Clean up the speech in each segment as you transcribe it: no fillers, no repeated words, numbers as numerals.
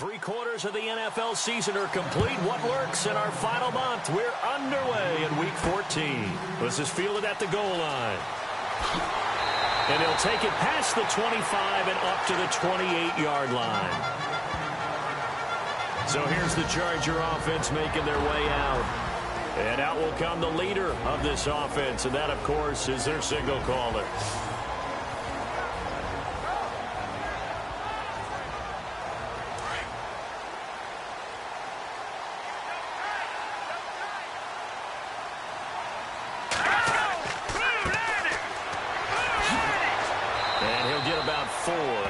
3/4 of the NFL season are complete. What works in our final month? We're underway in Week 14. This is fielded at the goal line. And he'll take it past the 25 and up to the 28-yard line. So here's the Charger offense making their way out. And out will come the leader of this offense, and that, of course, is their signal caller.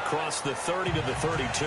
Across the 30 to the 32.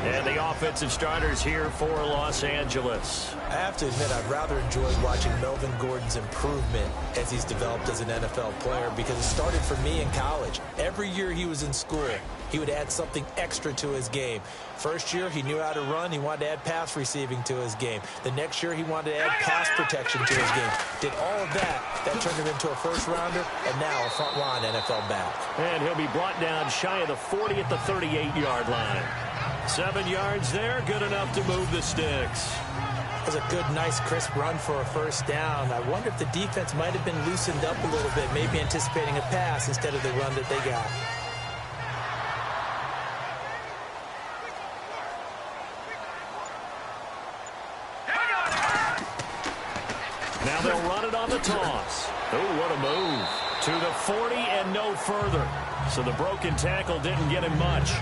And the offensive starters here for Los Angeles. I have to admit, I've rather enjoyed watching Melvin Gordon's improvement as he's developed as an NFL player, because it started for me in college. Every year he was in school, he would add something extra to his game. First year, he knew how to run. He wanted to add pass receiving to his game. The next year, he wanted to add pass protection to his game. Did all of that. That turned him into a first-rounder, and now a front-line NFL back. And he'll be brought down shy of the 40 at the 38-yard line. 7 yards there, good enough to move the sticks. That was a good, nice, crisp run for a first down. I wonder if the defense might have been loosened up a little bit, maybe anticipating a pass instead of the run that they got. Now they'll run it on the toss. Oh, what a move. To the 40 and no further. So the broken tackle didn't get him much.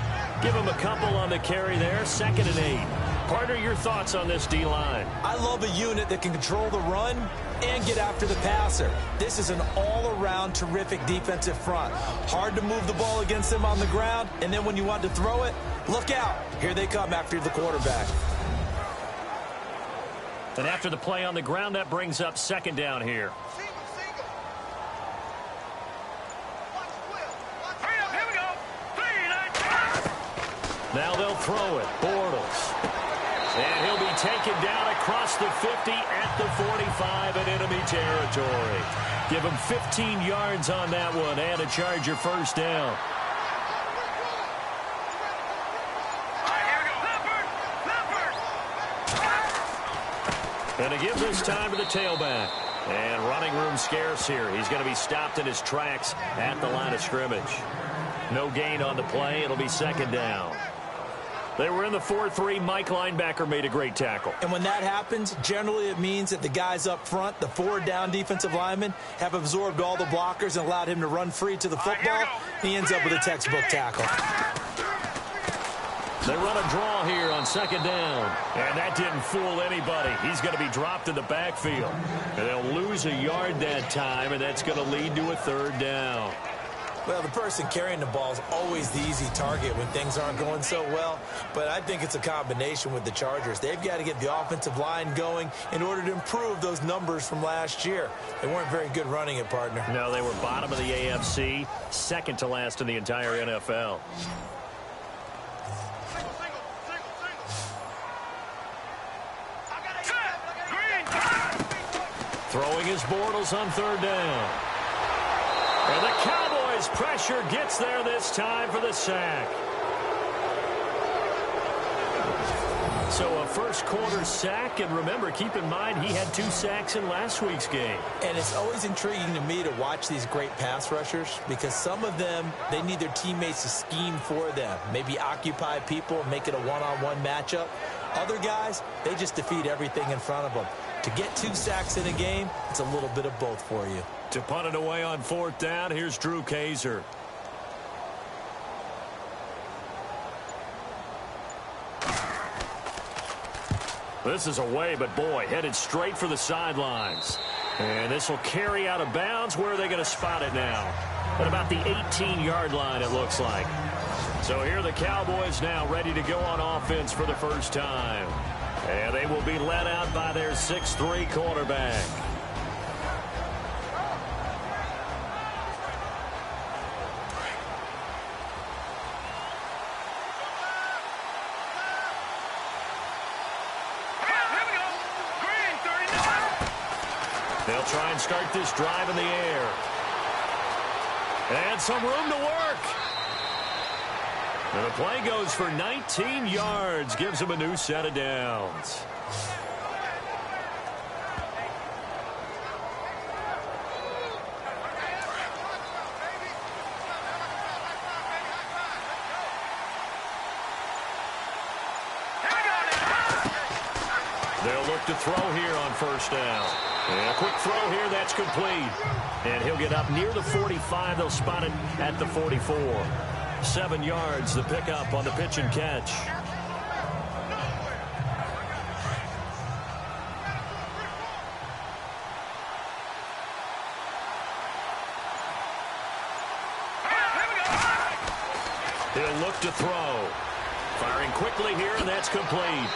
Give him a couple on the carry there. 2nd and 8. Partner, your thoughts on this D-line? I love a unit that can control the run and get after the passer. This is an all-around terrific defensive front. Hard to move the ball against them on the ground, and then when you want to throw it, look out. Here they come after the quarterback. And after the play on the ground, that brings up 2nd down here. Now they'll throw it. Bortles. And he'll be taken down across the 50 at the 45 in enemy territory. Give him 15 yards on that one and a Charger first down. And to give this time to the tailback. And running room scarce here. He's going to be stopped in his tracks at the line of scrimmage. No gain on the play. It'll be 2nd down. They were in the 4-3. Mike linebacker made a great tackle. And when that happens, generally it means that the guys up front, the 4 down defensive linemen, have absorbed all the blockers and allowed him to run free to the football. He ends up with a textbook tackle. They run a draw here on 2nd down. And that didn't fool anybody. He's going to be dropped in the backfield. And they'll lose a yard that time, and that's going to lead to a 3rd down. Well, the person carrying the ball is always the easy target when things aren't going so well. But I think it's a combination with the Chargers. They've got to get the offensive line going in order to improve those numbers from last year. They weren't very good running it, partner. No, they were bottom of the AFC, 2nd to last in the entire NFL. Throwing his Bortles on 3rd down. And the Cowboys pressure gets there this time for the sack. So a first-quarter sack, and remember, keep in mind, he had 2 sacks in last week's game. And it's always intriguing to me to watch these great pass rushers, because some of them, they need their teammates to scheme for them, maybe occupy people, make it a one-on-one matchup. Other guys, they just defeat everything in front of them. To get 2 sacks in a game, it's a little bit of both for you. To punt it away on 4th down, here's Drew Kaiser. This is away, but boy, headed straight for the sidelines. And this will carry out of bounds. Where are they going to spot it now? At about the 18-yard line, it looks like. So here are the Cowboys now ready to go on offense for the first time. And they will be led out by their 6'3" quarterback. They'll try and start this drive in the air. And some room to work. And the play goes for 19 yards. Gives him a new set of downs. They'll look to throw here on first down. And a quick throw here, that's complete. And he'll get up near the 45. They'll spot it at the 44. 7 yards, the pickup on the pitch and catch. He'll look to throw. Firing quickly here, and that's complete.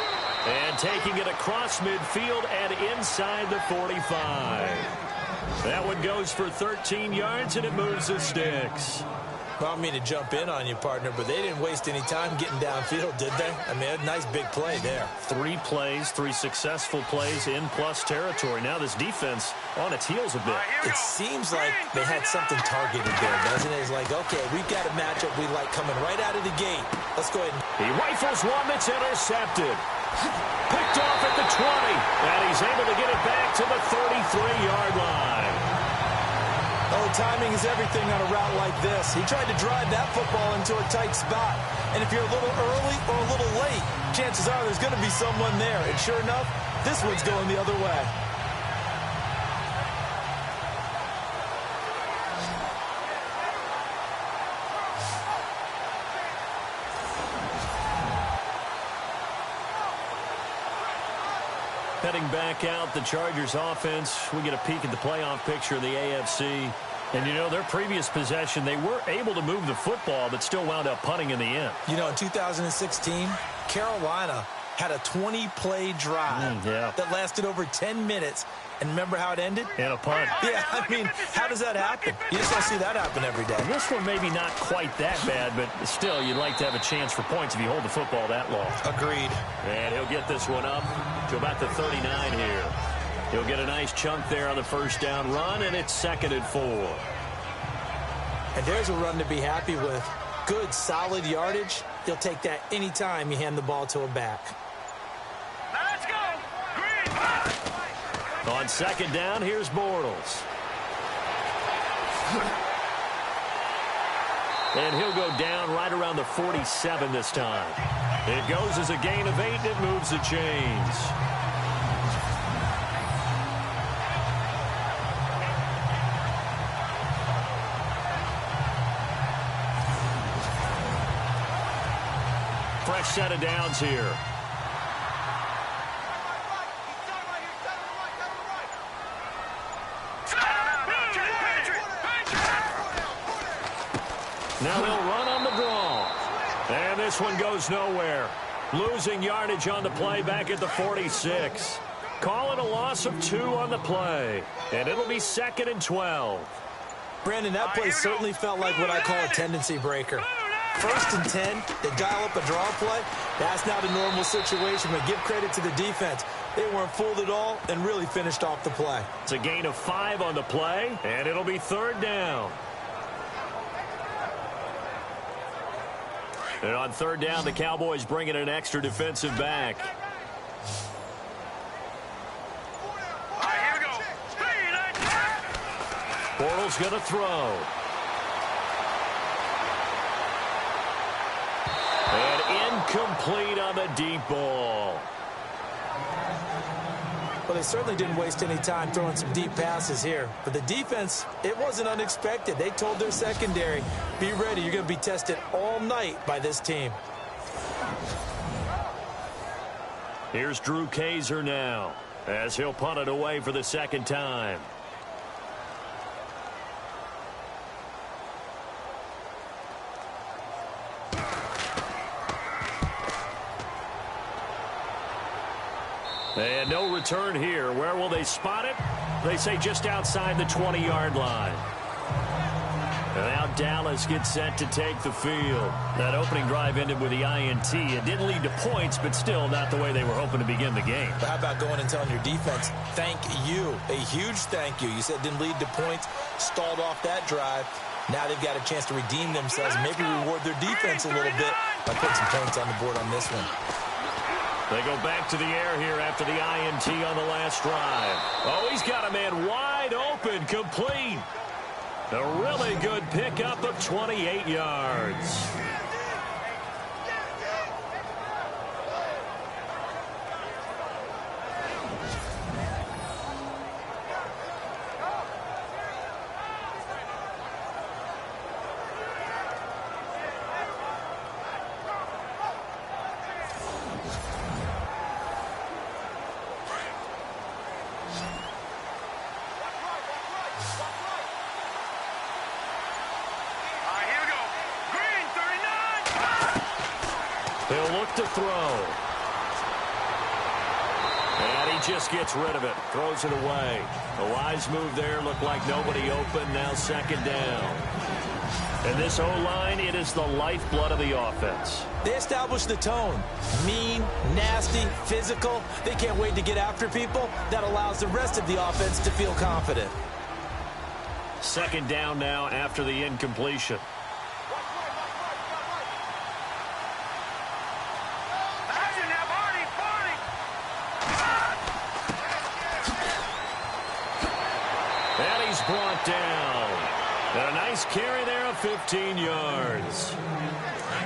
And taking it across midfield and inside the 45. That one goes for 13 yards, and it moves the sticks. Well, I don't mean to jump in on you, partner, but they didn't waste any time getting downfield, did they? I mean, a nice big play there. 3 plays, 3 successful plays in plus territory. Now this defense on its heels a bit. It seems like they had something targeted there, doesn't it? It's like, okay, we've got a matchup we like coming right out of the gate. Let's go ahead. He rifles one that's intercepted. Picked off at the 20, and he's able to get it back to the 33-yard line. Oh, timing is everything on a route like this. He tried to drive that football into a tight spot. And if you're a little early or a little late, chances are there's going to be someone there. And sure enough, this one's going the other way. Heading back out, the Chargers offense. We get a peek at the playoff picture of the AFC. And, you know, their previous possession, they were able to move the football, but still wound up punting in the end. You know, in 2016, Carolina had a 20-play drive that lasted over 10 minutes. And remember how it ended? And a punt. Yeah, I mean, how does that happen? You just don't see that happen every day. This one maybe not quite that bad, but still, you'd like to have a chance for points if you hold the football that long. Agreed. And he'll get this one up to about the 39 here. He'll get a nice chunk there on the first down run, and it's 2nd and 4. And there's a run to be happy with. Good, solid yardage. He'll take that anytime you hand the ball to a back. Let's go. Green. On 2nd down, here's Bortles. And he'll go down right around the 47 this time. It goes as a gain of 8, and it moves the chains. Fresh set of downs here. Now they'll run on the draw. And this one goes nowhere. Losing yardage on the play back at the 46. Calling a loss of 2 on the play. And it'll be 2nd and 12. Brandon, that play certainly felt like what I call a tendency breaker. 1st and 10, they dial up a draw play. That's not a normal situation, but give credit to the defense. They weren't fooled at all and really finished off the play. It's a gain of 5 on the play, and it'll be 3rd down. And on 3rd down, the Cowboys bring in an extra defensive back. Here we go. Bortles going to throw. And incomplete on the deep ball. Well, they certainly didn't waste any time throwing some deep passes here. But the defense, it wasn't unexpected. They told their secondary, be ready. You're going to be tested all night by this team. Here's Drew Kaiser now as he'll punt it away for the 2nd time. And no return here. Where will they spot it? They say just outside the 20-yard line. And now Dallas gets set to take the field. That opening drive ended with the INT. It didn't lead to points, but still not the way they were hoping to begin the game. But how about going and telling your defense, thank you, a huge thank you. You said it didn't lead to points, stalled off that drive. Now they've got a chance to redeem themselves and maybe reward their defense a little bit by putting some points on the board on this one. They go back to the air here after the INT on the last drive. Oh, he's got a man wide open, complete. A really good pickup of 28 yards. He'll look to throw. And he just gets rid of it. Throws it away. A wise move there. Looked like nobody open. Now second down. And this O-line, it is the lifeblood of the offense. They establish the tone. Mean, nasty, physical. They can't wait to get after people. That allows the rest of the offense to feel confident. Second down now after the incompletion. And he's brought down. And a nice carry there of 15 yards.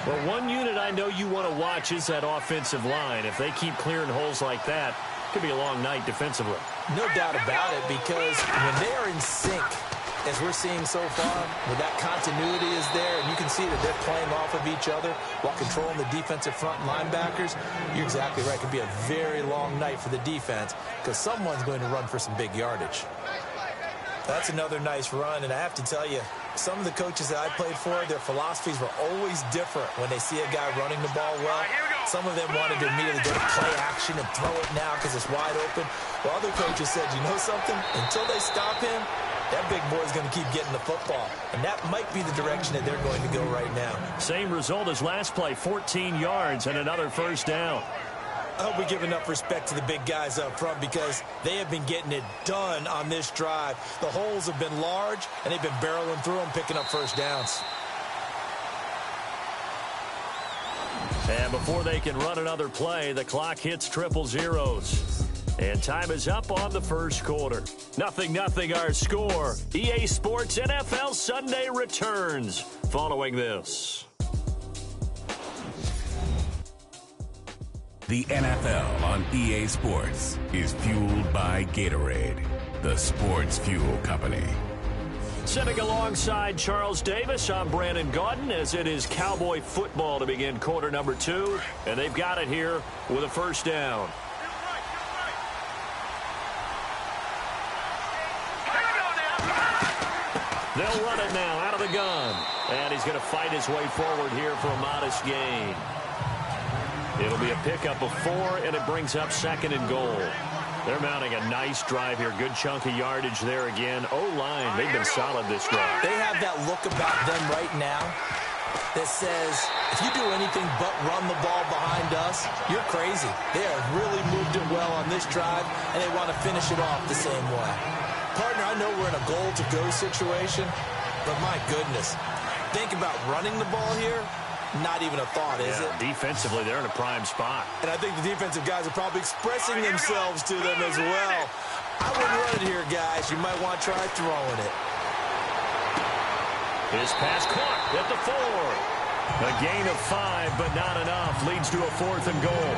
Well, one unit I know you want to watch is that offensive line. If they keep clearing holes like that, it could be a long night defensively. No doubt about it, because when they are in sync, as we're seeing so far, where that continuity is there, and you can see that they're playing off of each other while controlling the defensive front linebackers, you're exactly right. It could be a very long night for the defense because someone's going to run for some big yardage. That's another nice run, and I have to tell you, some of the coaches that I played for, their philosophies were always different when they see a guy running the ball well. Some of them wanted to immediately go to play action and throw it now because it's wide open. While other coaches said, you know something? Until they stop him, that big boy's going to keep getting the football. And that might be the direction that they're going to go right now. Same result as last play, 14 yards and another first down. I hope we give enough respect to the big guys up front because they have been getting it done on this drive. The holes have been large, and they've been barreling through them, picking up first downs. And before they can run another play, the clock hits triple zeros. And time is up on the first quarter. 0-0 our score. EA Sports NFL Sunday returns following this. The NFL on EA Sports is fueled by Gatorade, the sports fuel company. Sitting alongside Charles Davis, I'm Brandon Gaudin, as it is Cowboy football to begin quarter number 2. And they've got it here with a first down. They'll run it now out of the gun. And he's going to fight his way forward here for a modest gain. It'll be a pickup of 4, and it brings up second and goal. They're mounting a nice drive here. Good chunk of yardage there again. O-line, they've been solid this drive. They have that look about them right now that says, if you do anything but run the ball behind us, you're crazy. They have really moved it well on this drive, and they want to finish it off the same way. Partner, I know we're in a goal-to-go situation, but my goodness, think about running the ball here. Not even a thought, is it? Defensively, they're in a prime spot. And I think the defensive guys are probably expressing themselves to them as well. I wouldn't run it here, guys. You might want to try throwing it. His pass caught at the 4. A gain of 5, but not enough. Leads to a 4th and goal.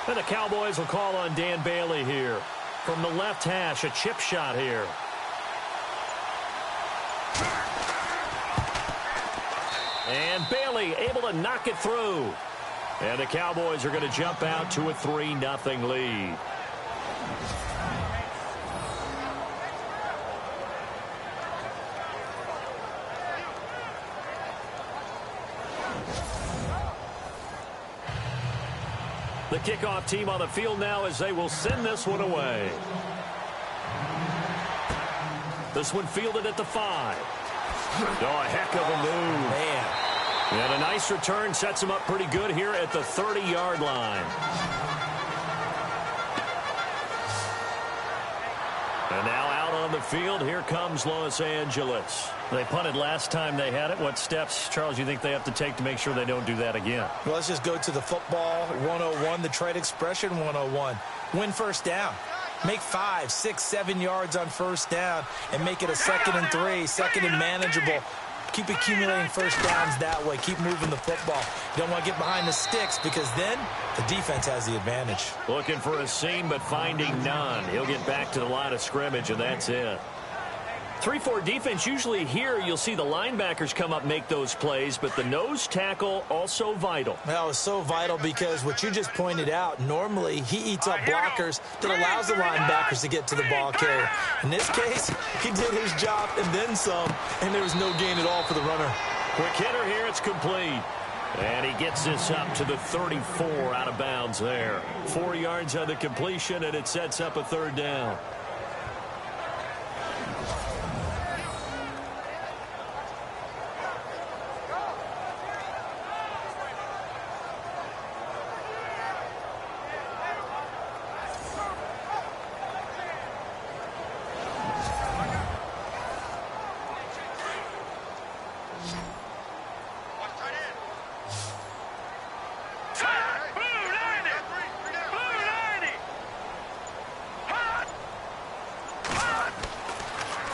And the Cowboys will call on Dan Bailey here. From the left hash, a chip shot here. And Bailey able to knock it through. And the Cowboys are going to jump out to a 3-0 lead. The kickoff team on the field now as they will send this one away. This one fielded at the 5. Oh, a heck of a move. Man. And a nice return sets him up pretty good here at the 30-yard line. And now out on the field, here comes Los Angeles. They punted last time they had it. What steps, Charles, you think they have to take to make sure they don't do that again? Well, let's just go to the football 101, the trade expression 101. Win first down. Make 5, 6, 7 yards on first down and make it a 2nd and 3, 2nd and manageable. Keep accumulating first downs that way. Keep moving the football. You don't want to get behind the sticks because then the defense has the advantage. Looking for a seam but finding none. He'll get back to the line of scrimmage, and that's it. 3-4 defense, usually here you'll see the linebackers come up make those plays, but the nose tackle also vital. Well, it's so vital because what you just pointed out, normally he eats up blockers that allows the linebackers to get to the ball carrier. In this case, he did his job and then some, and there was no gain at all for the runner. Quick hitter here, it's complete. And he gets this up to the 34 out of bounds there. 4 yards on the completion, and it sets up a 3rd down.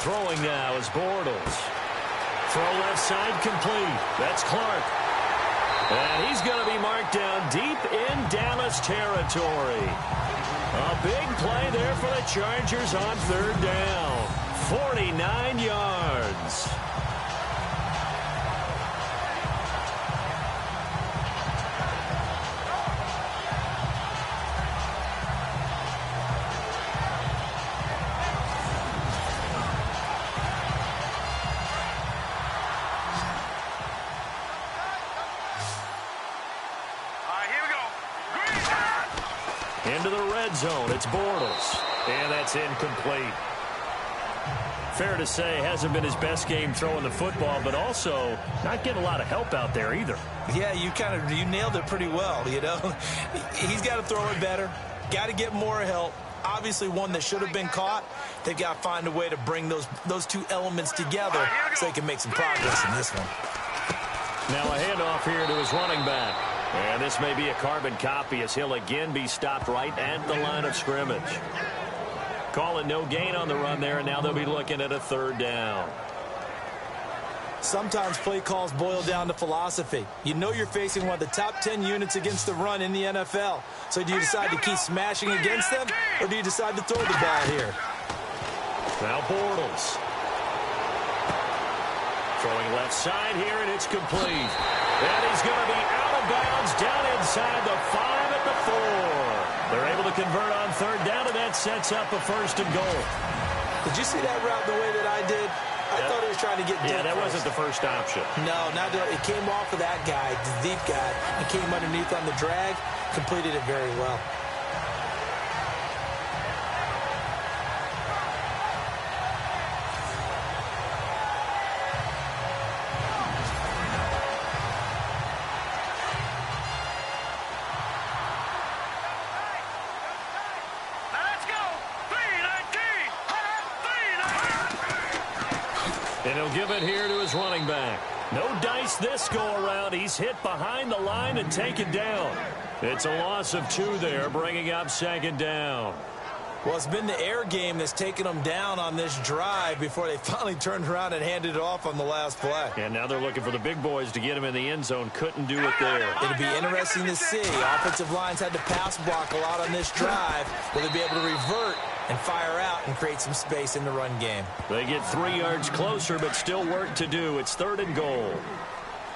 Throwing now is Bortles. Throw left side complete. That's Clark. And he's going to be marked down deep in Dallas territory. A big play there for the Chargers on 3rd down. 49 yards. Into the red zone, it's Bortles. And that's incomplete. Fair to say, hasn't been his best game throwing the football, but also not getting a lot of help out there either. Yeah, you nailed it pretty well, you know. He's got to throw it better. Got to get more help. Obviously one that should have been caught. They've got to find a way to bring those two elements together so they can make some progress in this one. Now a handoff here to his running back. And this may be a carbon copy as he'll again be stopped right at the line of scrimmage. Calling no gain on the run there, and now they'll be looking at a 3rd down. Sometimes play calls boil down to philosophy. You know you're facing one of the top 10 units against the run in the NFL. So do you decide to keep smashing against them, or do you decide to throw the ball here? Now Bortles. Throwing left side here, and it's complete. And he's going to be out of bounds down inside the 5 at the 4. They're able to convert on 3rd down, and that sets up a 1st and goal. Did you see that route the way that I did? I thought he was trying to get deep. Yeah, that wasn't the first option. No, it came off of that guy, the deep guy, and came underneath on the drag, completed it very well. And he'll give it here to his running back. No dice this go-around. He's hit behind the line and taken down. It's a loss of 2 there, bringing up 2nd down. Well, it's been the air game that's taken them down on this drive before they finally turned around and handed it off on the last play. And now they're looking for the big boys to get him in the end zone. Couldn't do it there. It'll be interesting to see. Offensive lines had to pass block a lot on this drive. Will they be able to revert and fire out and create some space in the run game? They get 3 yards closer, but still work to do. It's 3rd and goal.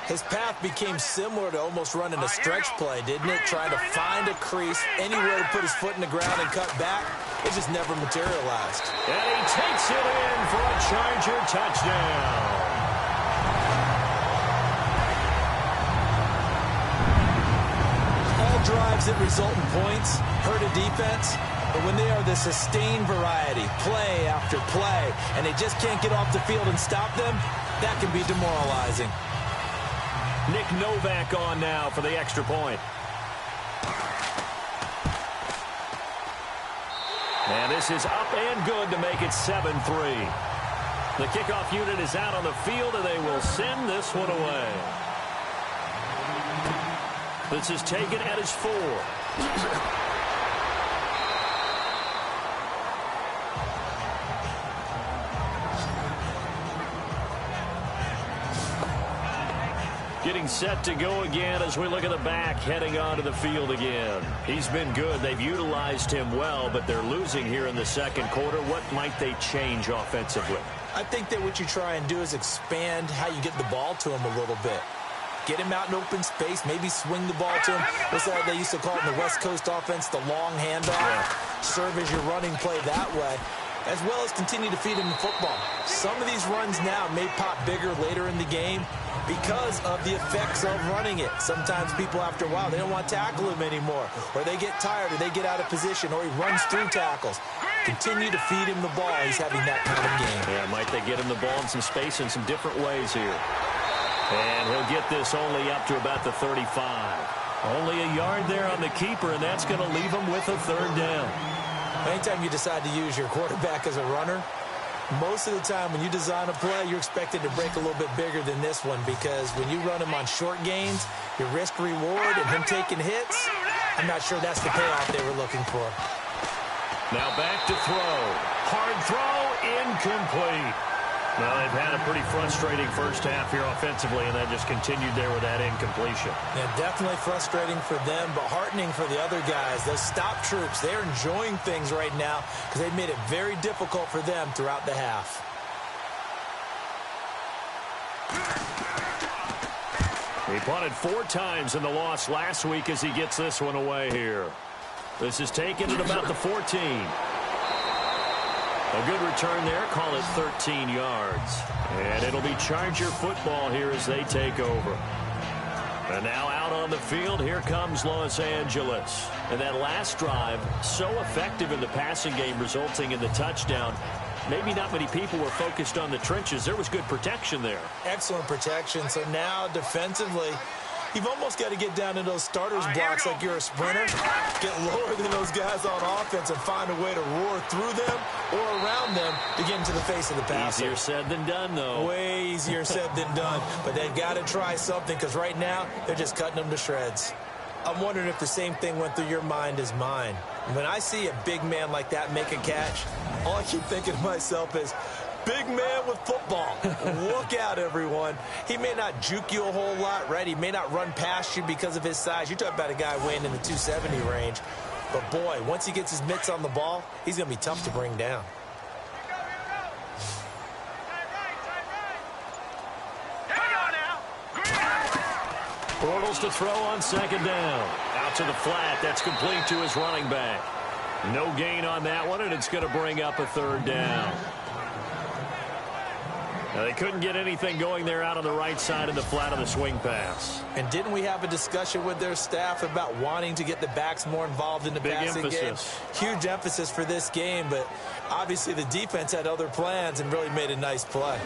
His path became similar to almost running a stretch play, didn't it? Trying to find a crease, anywhere to put his foot in the ground and cut back. It just never materialized. And he takes it in for a Charger touchdown. all drives that result in points hurt a defense, but when they are the sustained variety, play after play, and they just can't get off the field and stop them, that can be demoralizing. Nick Novak on now for the extra point. And this is up and good to make it 7-3. The kickoff unit is out on the field, and they will send this one away. This is taken at his 4. Getting set to go again as we look at the back heading onto the field again. He's been good. They've utilized him well, but they're losing here in the second quarter. What might they change offensively? I think that what you try and do is expand how you get the ball to him a little bit. Get him out in open space, maybe swing the ball to him. What's that they used to call it in the West Coast offense, the long handoff? Serve as your running play that way, as well as continue to feed him the football. Some of these runs now may pop bigger later in the game because of the effects of running it. Sometimes people, after a while, they don't want to tackle him anymore, or they get tired, or they get out of position, or he runs through tackles. Continue to feed him the ball. He's having that kind of game. Yeah, might they get him the ball in some space in some different ways here. And he'll get this only up to about the 35. Only a yard there on the keeper, and that's going to leave him with a third down. Anytime you decide to use your quarterback as a runner, most of the time when you design a play, you're expected to break a little bit bigger than this one, because when you run him on short gains, your risk-reward and him taking hits, I'm not sure that's the payoff they were looking for. Now back to throw. Hard throw, incomplete. Now they've had a pretty frustrating first half here offensively, and then just continued there with that incompletion. Yeah, definitely frustrating for them, but heartening for the other guys. Those stop troops, they're enjoying things right now because they've made it very difficult for them throughout the half. He punted 4 times in the loss last week as he gets this one away here. This is taken at about the 14. A good return there. Call it 13 yards. And it'll be Charger football here as they take over. And now out on the field, here comes Los Angeles. And that last drive, so effective in the passing game, resulting in the touchdown. Maybe not many people were focused on the trenches. There was good protection there. Excellent protection. So now defensively, you've almost got to get down to those starters blocks like you're a sprinter. Get lower than those guys on offense and find a way to roar through them or around them to get into the face of the passer. Easier said than done, though. Way easier said than done. But they've got to try something, because right now they're just cutting them to shreds. I'm wondering if the same thing went through your mind as mine. When I see a big man like that make a catch, all I keep thinking to myself is, big man with football. Look out, everyone. He may not juke you a whole lot, right? He may not run past you because of his size. You're talking about a guy weighing in the 270 range. But, boy, once he gets his mitts on the ball, he's going to be tough to bring down. Bortles to throw on second down. Out to the flat. That's complete to his running back. No gain on that one, and it's going to bring up a third down. Now, they couldn't get anything going there out on the right side of the flat of the swing pass. And didn't we have a discussion with their staff about wanting to get the backs more involved in the passing game? Huge emphasis for this game, but obviously the defense had other plans and really made a nice play.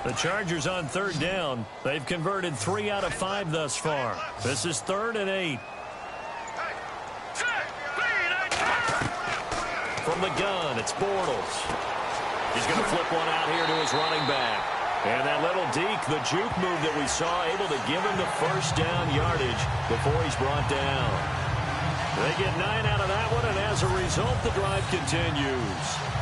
The Chargers on third down. They've converted 3 out of 5 thus far. This is 3rd and 8. From the gun, it's Bortles. He's going to flip one out here to his running back. And that little deke, the juke move that we saw, able to give him the first down yardage before he's brought down. They get 9 out of that one, and as a result, the drive continues.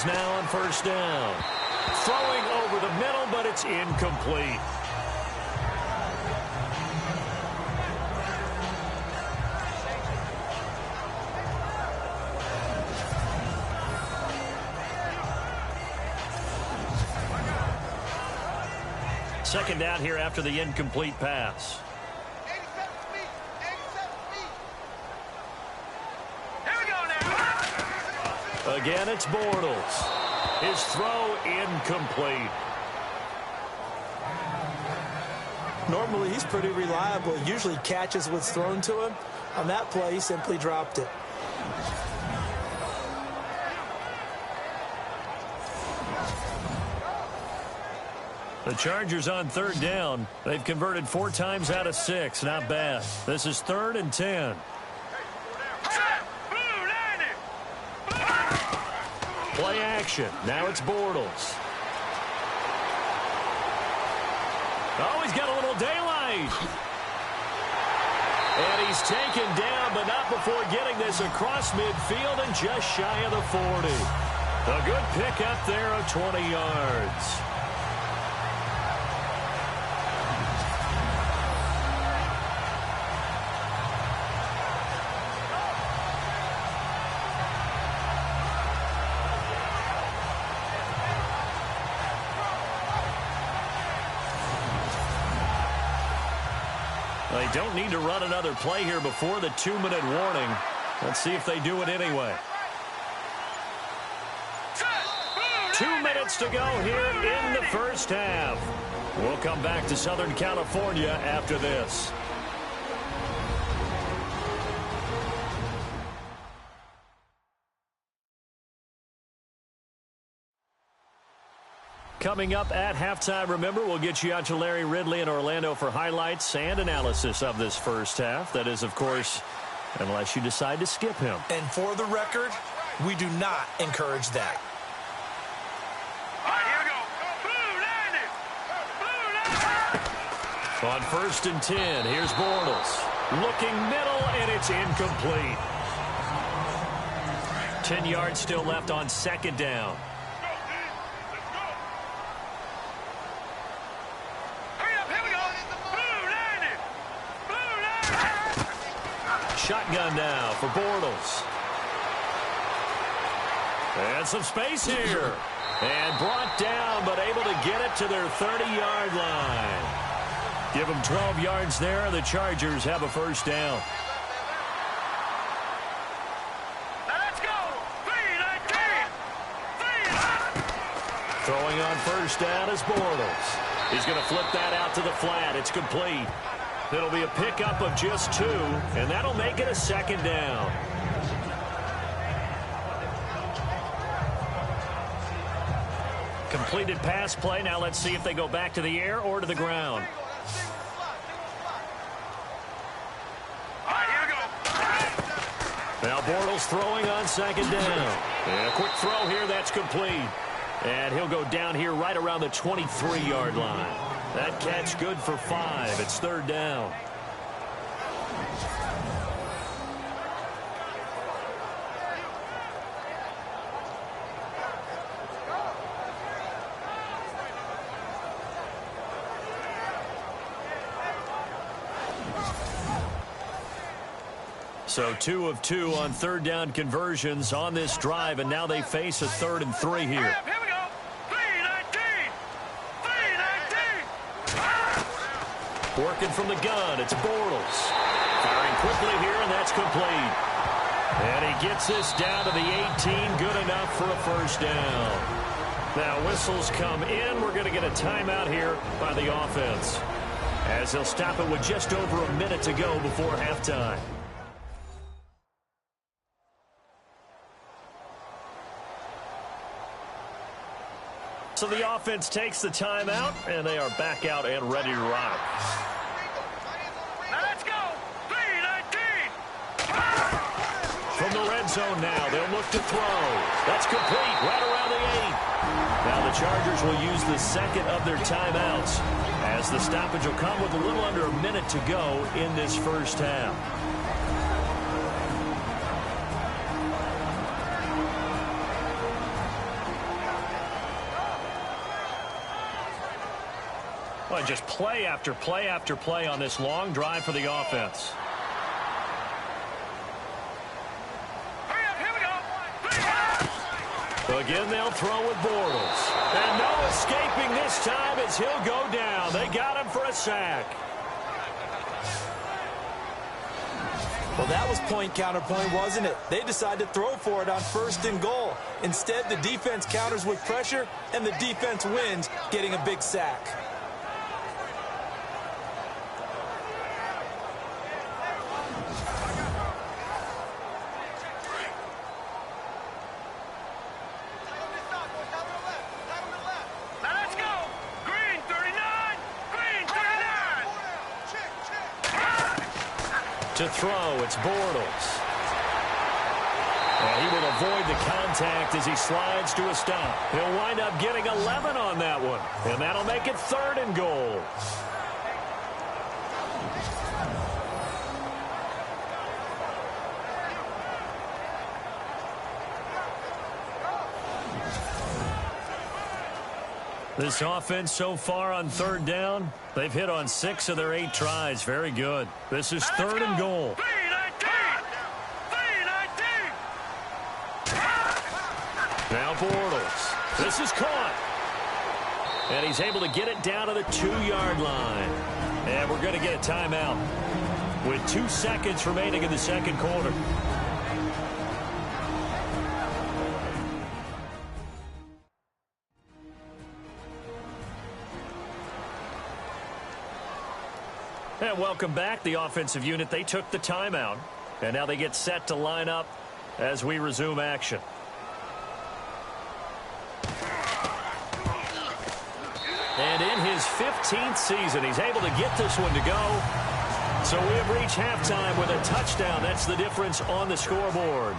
Now on first down. Throwing over the middle, but it's incomplete. Second down here after the incomplete pass. 87 feet. 87 feet. Here we go now. Again, it's Bortles. His throw incomplete. Normally, he's pretty reliable. Usually catches what's thrown to him. On that play, he simply dropped it. The Chargers on third down. They've converted 4 times out of 6. Not bad. This is 3rd and 10. Play action. Now it's Bortles. Oh, he's got a little daylight. And he's taken down, but not before getting this across midfield and just shy of the 40. A good pickup there of 20 yards. They don't need to run another play here before the 2-minute warning. Let's see if they do it anyway. 2 minutes to go here in the first half. We'll come back to Southern California after this. Coming up at halftime, remember, we'll get you out to Larry Ridley in Orlando for highlights and analysis of this first half. That is, of course, unless you decide to skip him. And for the record, we do not encourage that. All right, here we go. On 1st and 10, here's Bortles. Looking middle, and it's incomplete. 10 yards still left on 2nd down. Shotgun now for Bortles. And some space here. And brought down, but able to get it to their 30-yard line. Give them 12 yards there. The Chargers have a first down. Now let's go. 3-19. Throwing on first down is Bortles. He's going to flip that out to the flat. It's complete. It'll be a pickup of just 2, and that'll make it a 2nd down. Completed pass play. Now let's see if they go back to the air or to the ground. All right, here we go. Now Bortles throwing on 2nd down. And a quick throw here. That's complete. And he'll go down here right around the 23-yard line. That catch good for 5. It's 3rd down. So 2 of 2 on 3rd down conversions on this drive, and now they face a 3rd and 3 here. Here we go. 3-19. 3-19. Working from the gun, it's Bortles. Firing quickly here, and that's complete. And he gets this down to the 18, good enough for a first down. Now whistles come in. We're going to get a timeout here by the offense, as they'll stop it with just over a minute to go before halftime. So the offense takes the timeout, and they are back out and ready to rock. Now let's go. 3-19. From the red zone now, they'll look to throw. That's complete, right around the 8. Now the Chargers will use the second of their timeouts, as the stoppage will come with a little under a minute to go in this first half. Well, just play after play after play on this long drive for the offense. Again, they'll throw with Bortles. And no escaping this time as he'll go down. They got him for a sack. Well, that was point counterpoint, wasn't it? They decided to throw for it on 1st and goal. Instead, the defense counters with pressure, and the defense wins, getting a big sack. To throw, it's Bortles. And he will avoid the contact as he slides to a stop. He'll wind up getting 11 on that one. And that'll make it 3rd and goal. This offense so far on 3rd down, they've hit on 6 of their 8 tries. Very good. This is 3rd and goal. Now Bortles. This is caught. And he's able to get it down to the 2-yard line. And we're going to get a timeout with 2 seconds remaining in the 2nd quarter. And welcome back. The offensive unit, they took the timeout. And now they get set to line up as we resume action. And in his 15th season, he's able to get this one to go. So we have reached halftime with a touchdown. That's the difference on the scoreboard.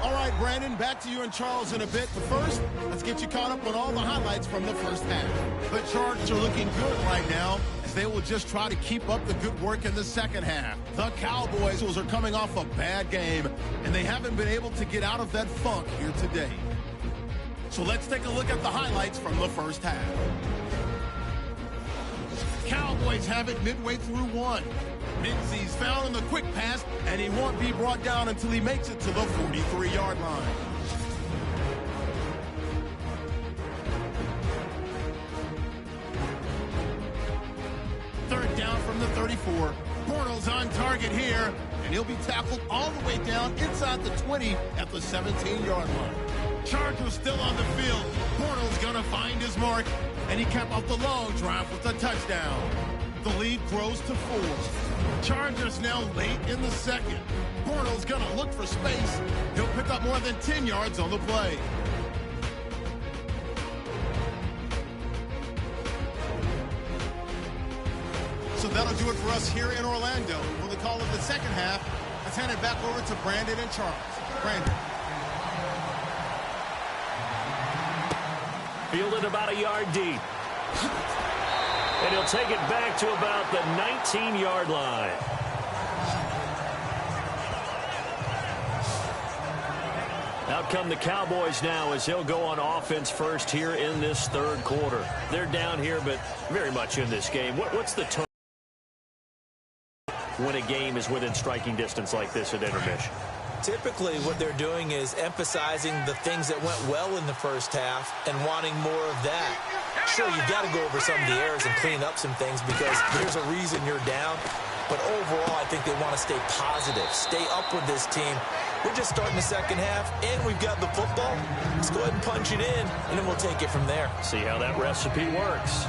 All right, Brandon, back to you and Charles in a bit. But first, let's get you caught up on all the highlights from the first half. The Chargers are looking good right now, as they will just try to keep up the good work in the second half. The Cowboys are coming off a bad game, and they haven't been able to get out of that funk here today. So let's take a look at the highlights from the first half. Cowboys have it midway through one. Mincy's found in the quick pass, and he won't be brought down until he makes it to the 43-yard line. Third down from the 34. Bortles on target here, and he'll be tackled all the way down inside the 20 at the 17-yard line. Chargers still on the field. Bortles gonna find his mark, and he capped off the long drive with a touchdown. The lead grows to 4. Chargers now late in the second. Bortles gonna look for space. He'll pick up more than 10 yards on the play. So that'll do it for us here in Orlando. For the call of the second half, let's hand it back over to Brandon and Charles. Brandon. Fielded about a yard deep. And he'll take it back to about the 19-yard line. Out come the Cowboys now as they'll go on offense first here in this 3rd quarter. They're down here, but very much in this game. What's the tone when a game is within striking distance like this at intermission? Typically, what they're doing is emphasizing the things that went well in the first half and wanting more of that. Sure, you've got to go over some of the errors and clean up some things because there's a reason you're down. But overall, I think they want to stay positive, stay up with this team. We're just starting the second half, and we've got the football. Let's go ahead and punch it in, and then we'll take it from there. See how that recipe works.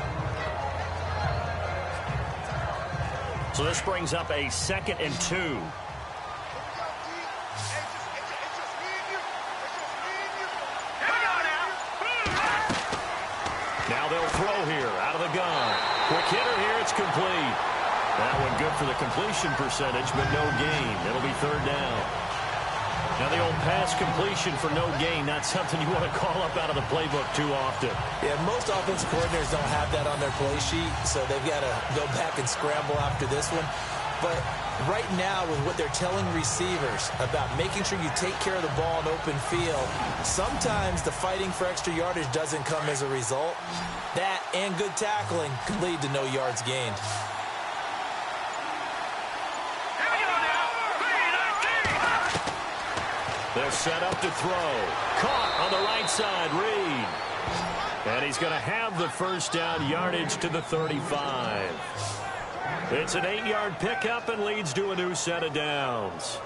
So this brings up a 2nd and 2. Now they'll throw here out of the gun. Quick hitter here, it's complete. That one good for the completion percentage, but no gain. It'll be 3rd down. Now the old pass completion for no gain, not something you want to call up out of the playbook too often. Yeah, most offensive coordinators don't have that on their play sheet, so they've got to go back and scramble after this one. But right now, with what they're telling receivers about making sure you take care of the ball in open field, sometimes the fighting for extra yardage doesn't come as a result. That and good tackling could lead to no yards gained. They're set up to throw. Caught on the right side, Reed. And he's going to have the first down, yardage to the 35. It's an 8-yard pickup and leads to a new set of downs.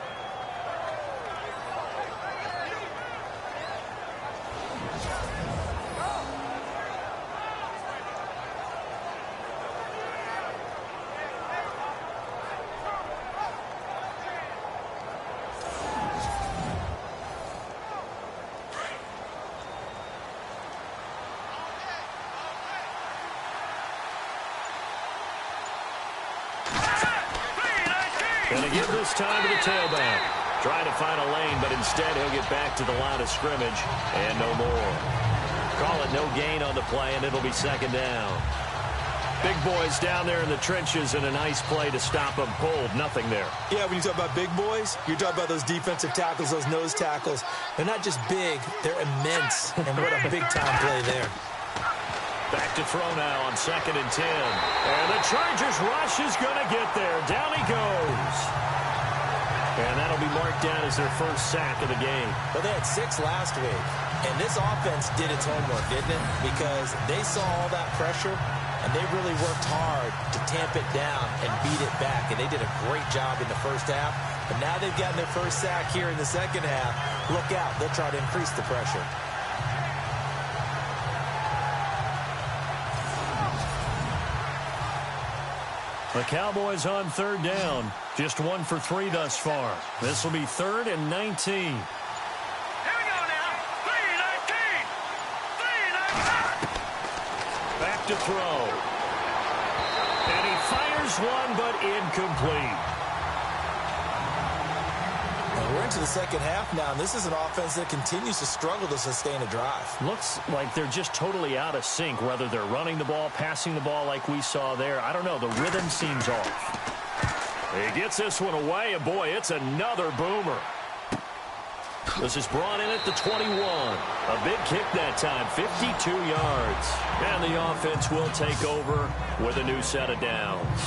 Going to give this time to the tailback. Trying to find a lane, but instead he'll get back to the line of scrimmage and no more. Call it no gain on the play, and it'll be second down. Big boys down there in the trenches, and a nice play to stop them cold. Nothing there. Yeah, when you talk about big boys, you're talking about those defensive tackles, those nose tackles. They're not just big, they're immense. And what a big-time play there. Back to throw now on 2nd and 10. And the Chargers rush is going to get there. Down he goes. And that'll be marked down as their first sack of the game. Well, they had 6 last week. And this offense did its homework, didn't it? Because they saw all that pressure, and they really worked hard to tamp it down and beat it back. And they did a great job in the first half. But now they've gotten their first sack here in the second half. Look out. They'll try to increase the pressure. The Cowboys on 3rd down. Just 1 for 3 thus far. This will be 3rd and 19. Here we go now. 3-19. 3-19. Back to throw. And he fires one, but incomplete. And we're into the second half now, and this is an offense that continues to struggle to sustain a drive. Looks like they're just totally out of sync, whether they're running the ball, passing the ball like we saw there. I don't know. The rhythm seems off. He gets this one away, and boy, it's another boomer. This is brought in at the 21. A big kick that time, 52 yards. And the offense will take over with a new set of downs.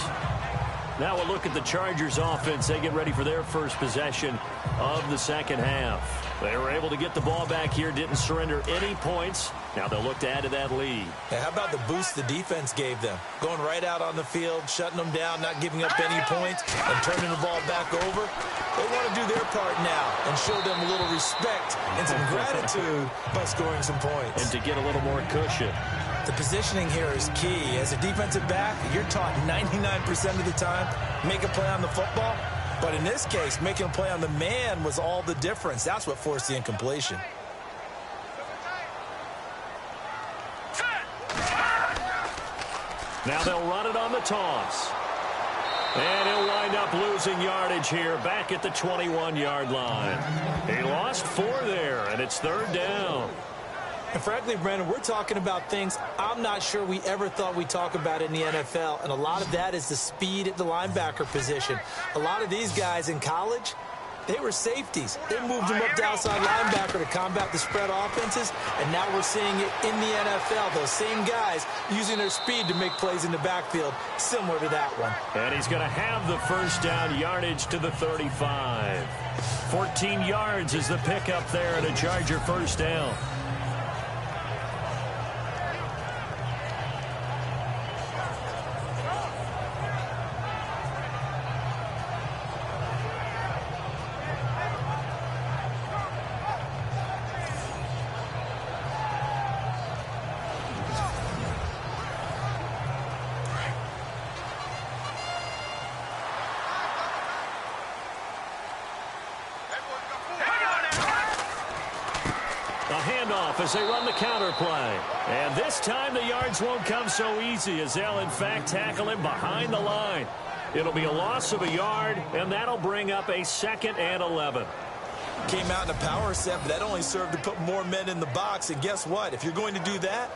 Now we'll look at the Chargers offense. They get ready for their first possession of the second half. They were able to get the ball back here, didn't surrender any points. Now they'll look to add to that lead. Hey, how about the boost the defense gave them? Going right out on the field, shutting them down, not giving up any points, and turning the ball back over. They want to do their part now and show them a little respect and some gratitude by scoring some points. And to get a little more cushion. The positioning here is key. As a defensive back, you're taught 99% of the time, make a play on the football. But in this case, making a play on the man was all the difference. That's what forced the incompletion. Now they'll run it on the toss. And he'll wind up losing yardage here back at the 21-yard line. He lost 4 there, and it's 3rd down. And frankly, Brandon, we're talking about things I'm not sure we ever thought we'd talk about in the NFL. And a lot of that is the speed at the linebacker position. A lot of these guys in college, they were safeties. They moved them up to outside linebacker to combat the spread offenses. And now we're seeing it in the NFL. Those same guys using their speed to make plays in the backfield, similar to that one. And he's going to have the first down, yardage to the 35. 14 yards is the pickup there, and a Charger first down. As they run the counter play. And this time the yards won't come so easy as they'll in fact tackle him behind the line. It'll be a loss of a yard, and that'll bring up a 2nd and 11. Came out in a power set, but that only served to put more men in the box. And guess what? If you're going to do that,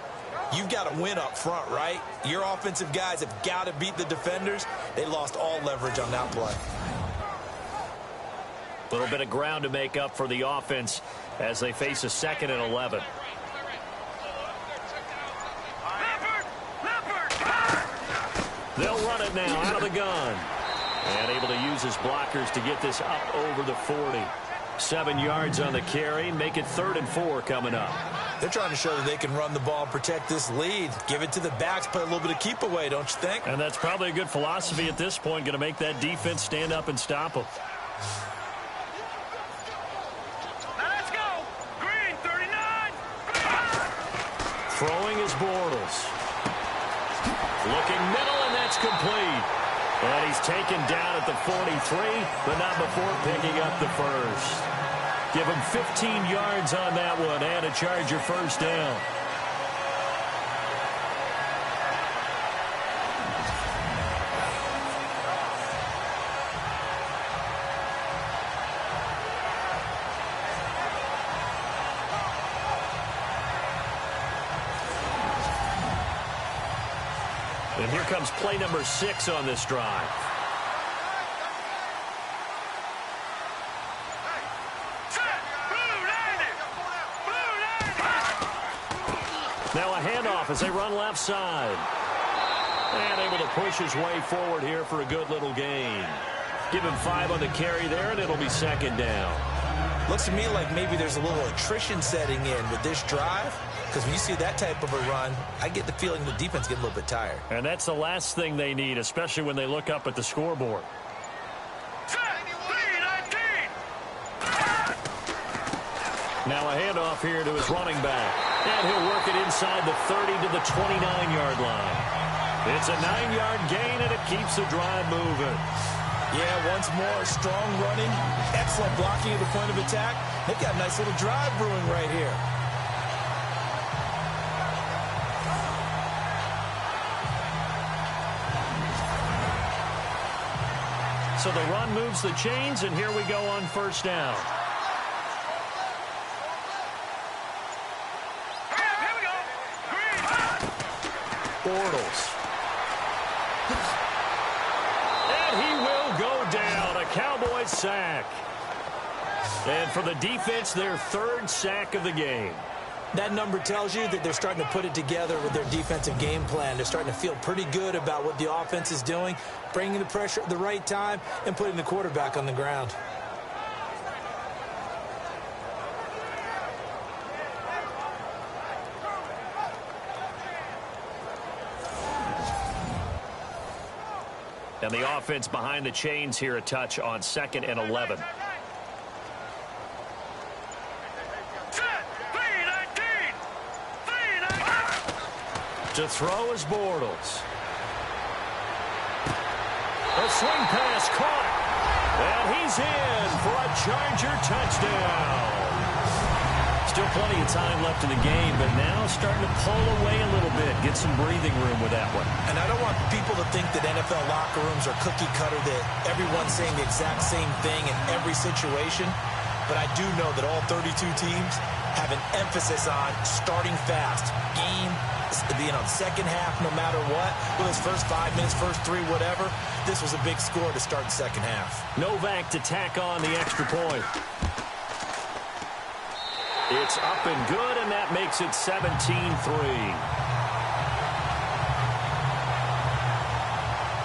You've got to win up front, right? Your offensive guys have got to beat the defenders. They lost all leverage on that play. A little bit of ground to make up for the offense as they face a 2nd and 11. They'll run it now out of the gun. And able to use his blockers to get this up over the 40. 7 yards on the carry. Make it 3rd and 4 coming up. They're trying to show that they can run the ball and protect this lead. Give it to the backs, play a little bit of keep away, don't you think? And that's probably a good philosophy at this point. Going to make that defense stand up and stop them. Let's go. Green, 39. Throwing is Bortles. Looking middle, and that's complete. And he's taken down at the 43, but not before picking up the first. Give him 15 yards on that one and a Charger first down. And here comes play number 6 on this drive. Now a handoff as they run left side. And able to push his way forward here for a good little gain. Give him 5 on the carry there, and it'll be 2nd down. Looks to me like maybe there's a little attrition setting in with this drive. Because when you see that type of a run, I get the feeling the defense getting a little bit tired. And that's the last thing they need, especially when they look up at the scoreboard. Now a handoff here to his running back. And he'll work it inside the 30 to the 29-yard line. It's a 9-yard gain, and it keeps the drive moving. Yeah, once more, strong running, excellent blocking at the point of attack. They've got a nice little drive brewing right here. So the run moves the chains, and here we go on first down. Bortles. And he will go down. A Cowboys sack. And for the defense, their 3rd sack of the game. That number tells you that they're starting to put it together with their defensive game plan. They're starting to feel pretty good about what the offense is doing, bringing the pressure at the right time, and putting the quarterback on the ground. And the offense behind the chains here a touch on 2nd and 11. To throw is Bortles. A swing pass caught. And he's in for a Charger touchdown. Still plenty of time left in the game, but now starting to pull away a little bit. Get some breathing room with that one. And I don't want people to think that NFL locker rooms are cookie cutter, that everyone's saying the exact same thing in every situation. But I do know that all 32 teams have an emphasis on starting fast. Game being on second half no matter what. Well, his first 5 minutes, first 3, whatever. This was a big score to start the second half. Novak to tack on the extra point. It's up and good, and that makes it 17-3.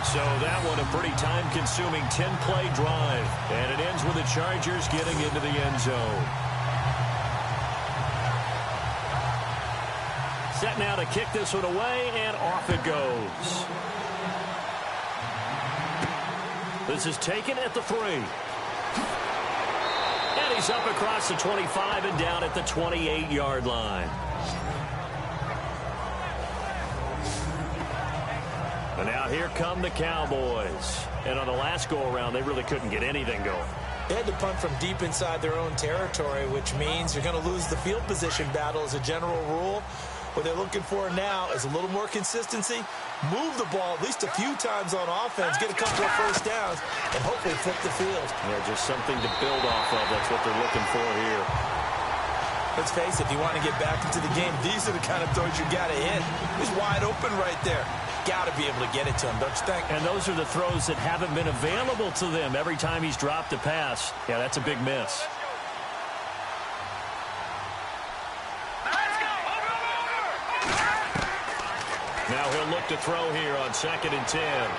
So that one a pretty time-consuming 10-play drive. And it ends with the Chargers getting into the end zone. Set now to kick this one away, and off it goes. This is taken at the 3. And he's up across the 25 and down at the 28-yard line. And now here come the Cowboys. And on the last go-around, they really couldn't get anything going. They had to punt from deep inside their own territory, which means you're going to lose the field position battle as a general rule. What they're looking for now is a little more consistency, move the ball at least a few times on offense, get a couple of first downs, and hopefully flip the field. Yeah, just something to build off of. That's what they're looking for here. Let's face it, if you want to get back into the game, these are the kind of throws you got to hit. He's wide open right there. Got to be able to get it to him, don't you think? And those are the throws that haven't been available to them every time he's dropped a pass. Yeah, that's a big miss. Now he'll look to throw here on 2nd and 10.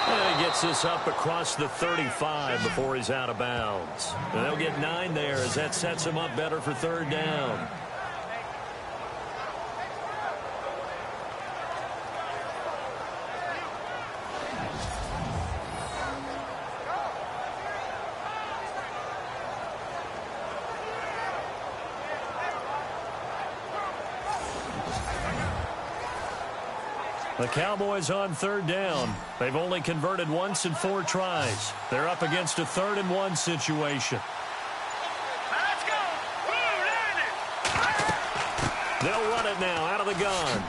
And he gets this up across the 35 before he's out of bounds. And they'll get 9 there as that sets him up better for 3rd down. The Cowboys on 3rd down. They've only converted once in 4 tries. They're up against a 3rd and 1 situation. Let's go. They'll run it now out of the gun.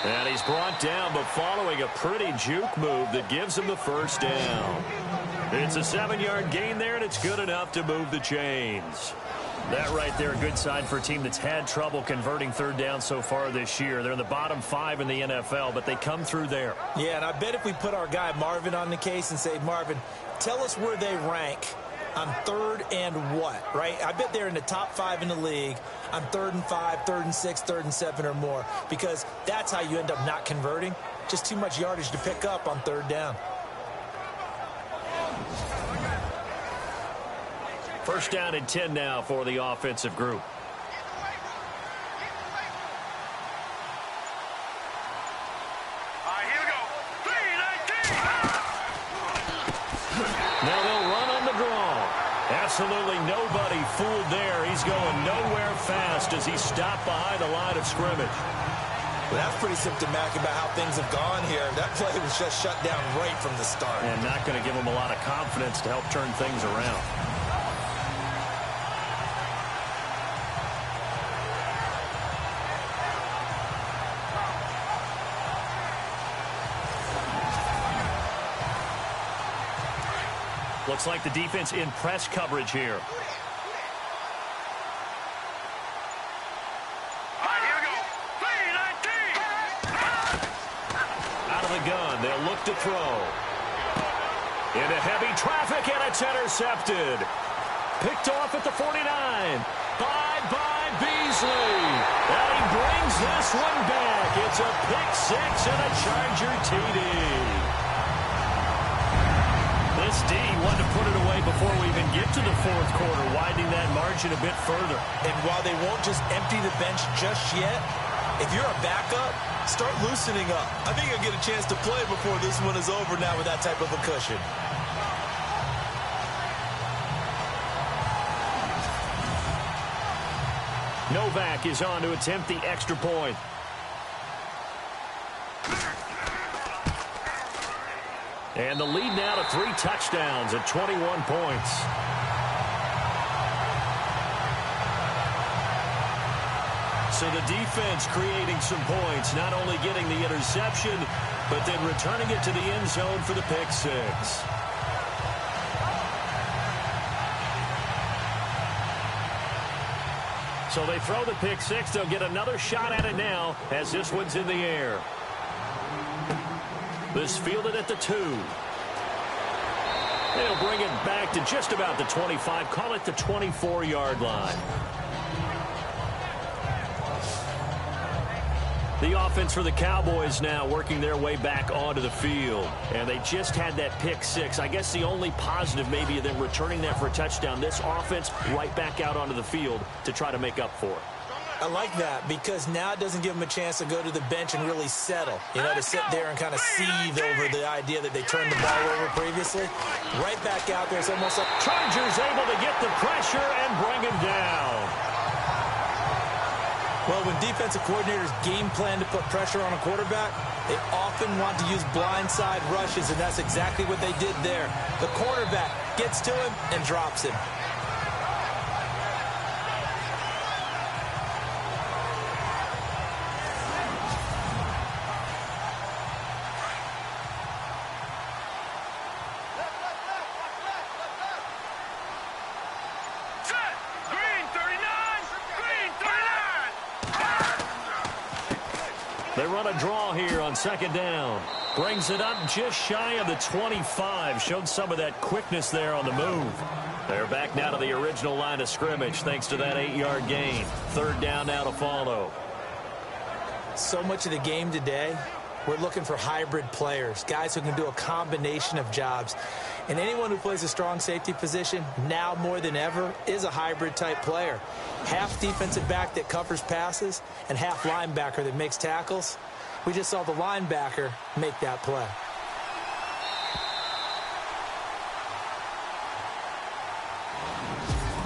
And he's brought down, but following a pretty juke move that gives him the 1st down. It's a 7-yard gain there, and it's good enough to move the chains. That right there, a good sign for a team that's had trouble converting 3rd down so far this year. They're in the bottom 5 in the NFL, but they come through there. Yeah, and I bet if we put our guy Marvin on the case and say, Marvin, tell us where they rank on 3rd and what, right? I bet they're in the top 5 in the league on 3rd and 5, 3rd and 6, 3rd and 7 or more, because that's how you end up not converting. Just too much yardage to pick up on 3rd down. 1st down and 10 now for the offensive group. Here we go. 3-19. Now they'll run on the draw. Absolutely nobody fooled there. He's going nowhere fast as he stopped behind the line of scrimmage. Well, that's pretty symptomatic about how things have gone here. That play was just shut down right from the start. And not going to give him a lot of confidence to help turn things around. Looks like the defense in press coverage here. Here we go. 3-19. Out of the gun, they'll look to throw. Into heavy traffic, and it's intercepted. Picked off at the 49. By Beasley. And he brings this one back. It's a pick 6 and a Charger TD. This D wanted to put it away before we even get to the 4th quarter, widening that margin a bit further. And while they won't just empty the bench just yet, if you're a backup, start loosening up. I think you'll get a chance to play before this one is over now with that type of a cushion. Novak is on to attempt the extra point. And the lead now to 3 touchdowns at 21 points. So the defense creating some points, not only getting the interception, but then returning it to the end zone for the pick 6. So they throw the pick 6. They'll get another shot at it now as this one's in the air. This fielded at the 2. They'll bring it back to just about the 25. Call it the 24-yard line. The offense for the Cowboys now working their way back onto the field. And they just had that pick 6. I guess the only positive maybe of them returning that for a touchdown. This offense right back out onto the field to try to make up for it. I like that because now it doesn't give them a chance to go to the bench and really settle. You know, to sit there and kind of seethe over the idea that they turned the ball over previously. Right back out there. It's almost like Chargers able to get the pressure and bring him down. Well, when defensive coordinators game plan to put pressure on a quarterback, they often want to use blindside rushes, and that's exactly what they did there. The quarterback gets to him and drops him. Set. Green 39. They run a draw here on second down. Brings it up just shy of the 25. Showed some of that quickness there on the move. They're back now to the original line of scrimmage thanks to that 8-yard gain. Third down now to follow. So much of the game today, we're looking for hybrid players, guys who can do a combination of jobs. And anyone who plays a strong safety position, now more than ever, is a hybrid-type player. Half defensive back that covers passes and half linebacker that makes tackles. We just saw the linebacker make that play.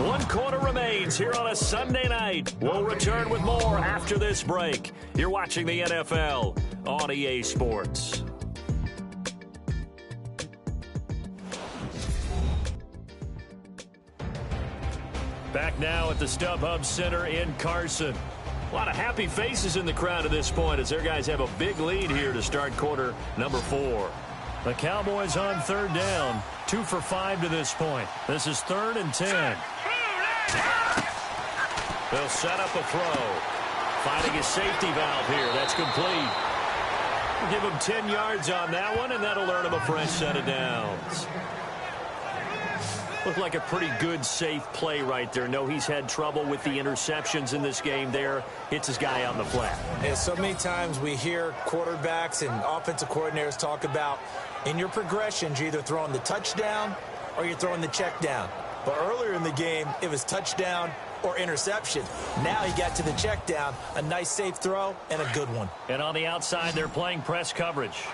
One quarter remains here on a Sunday night. We'll return with more after this break. You're watching the NFL on EA Sports. Back now at the StubHub Center in Carson. A lot of happy faces in the crowd at this point as their guys have a big lead here to start quarter number 4. The Cowboys on third down. 2 for 5 to this point. This is 3rd and 10. They'll set up a throw. Finding a safety valve here. That's complete. We'll give him 10 yards on that one, and that'll earn him a fresh set of downs. Looked like a pretty good, safe play right there. No, he's had trouble with the interceptions in this game there. Hits his guy on the flat. And so many times we hear quarterbacks and offensive coordinators talk about in your progressions, you're either throwing the touchdown or you're throwing the check down. But earlier in the game, it was touchdown or interception. Now he got to the check down, a nice safe throw, and a good one. And on the outside, they're playing press coverage.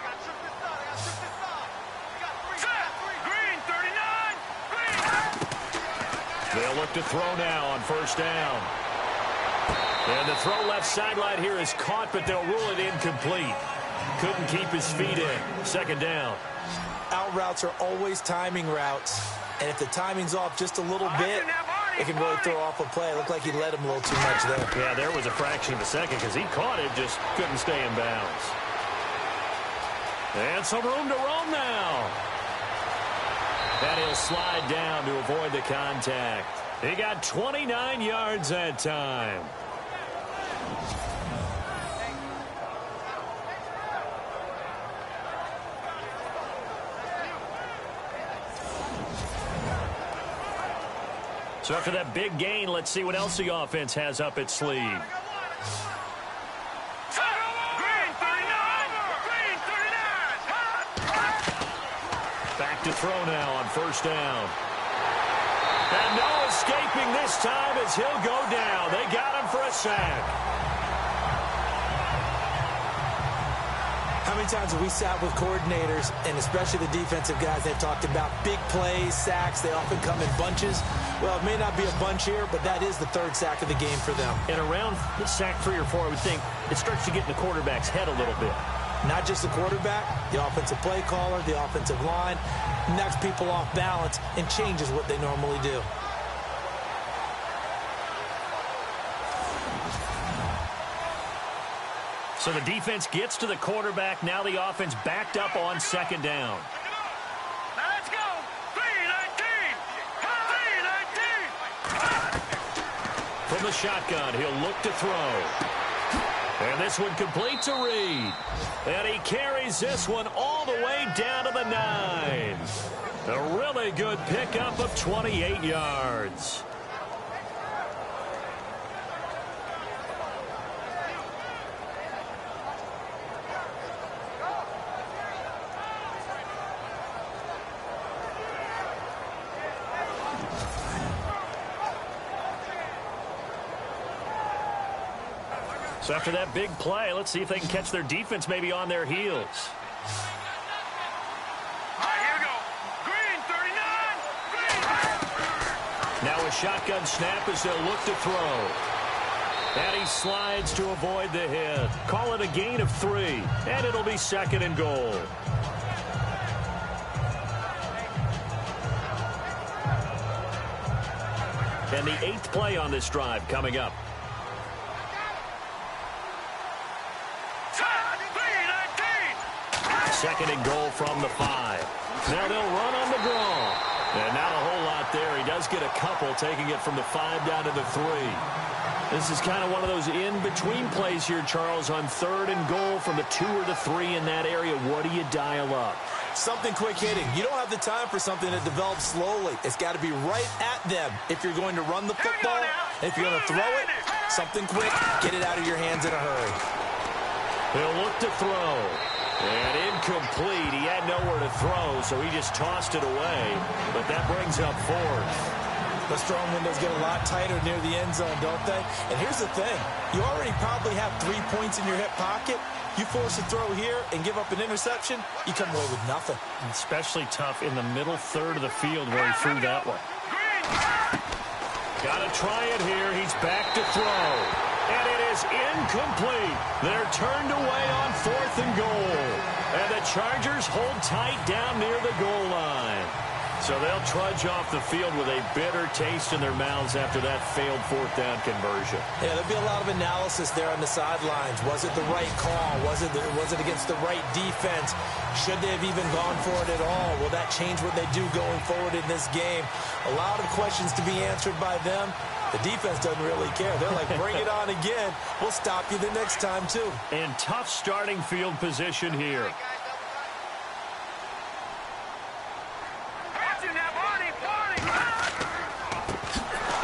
They'll look to throw now on first down. And the throw left sideline here is caught, but they'll rule it incomplete. Couldn't keep his feet in. Second down. Out routes are always timing routes. And if the timing's off just a little bit, it can really throw off a play. It looked like he let him a little too much there. Yeah, there was a fraction of a second because he caught it, just couldn't stay in bounds. And some room to roam now. And he'll slide down to avoid the contact. He got 29 yards that time. So after that big gain, let's see what else the offense has up its sleeve. Back to throw now on first down. And no escaping this time as he'll go down. They got him for a sack. How many times have we sat with coordinators, and especially the defensive guys, they've talked about big plays, sacks. They often come in bunches. Well, it may not be a bunch here, but that is the 3rd sack of the game for them. And around sack 3 or 4, I would think it starts to get in the quarterback's head a little bit. Not just the quarterback, the offensive play caller, the offensive line, knocks people off balance and changes what they normally do. So the defense gets to the quarterback. Now the offense backed up on second down. Let's go. 3-19. 3-19. From the shotgun, he'll look to throw. And this one completes a read. And he carries this one all the way down to the 9. A really good pickup of 28 yards. So after that big play, let's see if they can catch their defense maybe on their heels. All right, here we go. Green, 39. Green. Now a shotgun snap as they'll look to throw. And he slides to avoid the hit. Call it a gain of 3. And it'll be 2nd and goal. And the 8th play on this drive coming up. Second and goal from the 5. Now they'll run on the draw. And not a whole lot there. He does does get a couple, taking it from the 5 down to the 3. This is kind of one of those in-between plays here, Charles, on 3rd and goal from the 2 or the 3 in that area. What do you dial up? Something quick hitting. You don't have the time for something that develops slowly. It's got to be right at them if you're going to run the football. If you're going to throw it, something quick, get it out of your hands in a hurry. He'll look to throw. And incomplete. He had nowhere to throw, so he just tossed it away. But that brings up 4th. The strong windows get a lot tighter near the end zone, don't they? And here's the thing. You already probably have 3 points in your hip pocket. You force a throw here and give up an interception, you come away with nothing. Especially tough in the middle third of the field where he threw that one. Got to try it here. He's back to throw. And it is incomplete. They're turned away on 4th and goal. And the Chargers hold tight down near the goal line. So they'll trudge off the field with a bitter taste in their mouths after that failed 4th down conversion. Yeah, there'll be a lot of analysis there on the sidelines. Was it the right call? Was it against the right defense? Should they have even gone for it at all? Will that change what they do going forward in this game? A lot of questions to be answered by them. The defense doesn't really care. They're like, bring it on again. We'll stop you the next time, too. And tough starting field position here.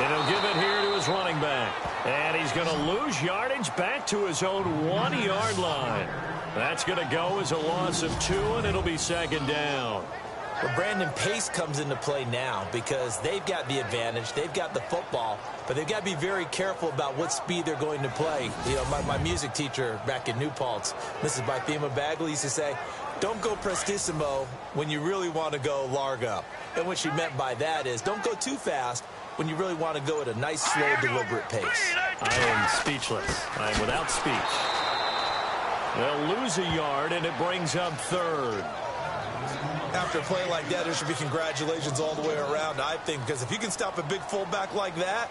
And he'll give it here to his running back. And he's going to lose yardage back to his own 1-yard line. That's going to go as a loss of 2, and it'll be 2nd down. But Brandon, pace comes into play now because they've got the advantage. They've got the football, but they've got to be very careful about what speed they're going to play. You know, my music teacher back in New Paltz, Mrs. Bythema Bagley, used to say, don't go prestissimo when you really want to go largo. And what she meant by that is don't go too fast when you really want to go at a nice, slow, deliberate pace. I am speechless. I am without speech. They'll lose a yard, and it brings up 3rd. After a play like that, there should be congratulations all the way around, I think, because if you can stop a big fullback like that,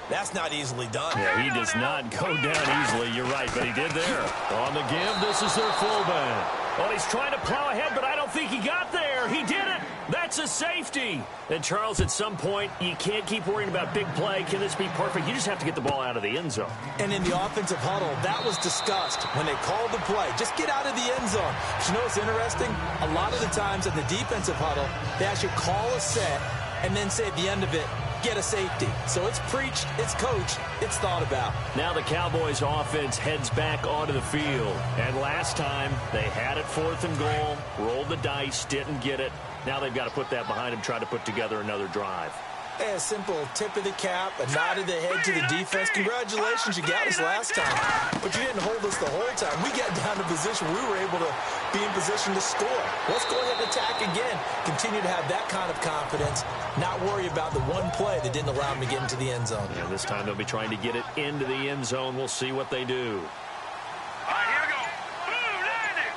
that's not easily done. Yeah, he does not go down easily. You're right, but he did there. On the give, this is their fullback. Well, he's trying to plow ahead, but I don't think he got there. He did it. That's a safety. And, Charles, at some point, you can't keep worrying about big play. Can this be perfect? You just have to get the ball out of the end zone. And in the offensive huddle, that was discussed when they called the play. Just get out of the end zone. But you know what's interesting? A lot of the times in the defensive huddle, they actually call a set and then say at the end of it, get a safety. So it's preached, it's coached, it's thought about. Now the Cowboys offense heads back onto the field. And last time, they had it 4th and goal, rolled the dice, didn't get it. Now they've got to put that behind them, try to put together another drive. Hey, a simple tip of the cap, a nod of the head to the defense. Congratulations, you got us last time. But you didn't hold us the whole time. We got down to position. We were able to be in position to score. Let's go ahead and attack again. Continue to have that kind of confidence. Not worry about the one play that didn't allow them to get into the end zone. Yeah, this time they'll be trying to get it into the end zone. We'll see what they do. All right, here we go. Boom, landing.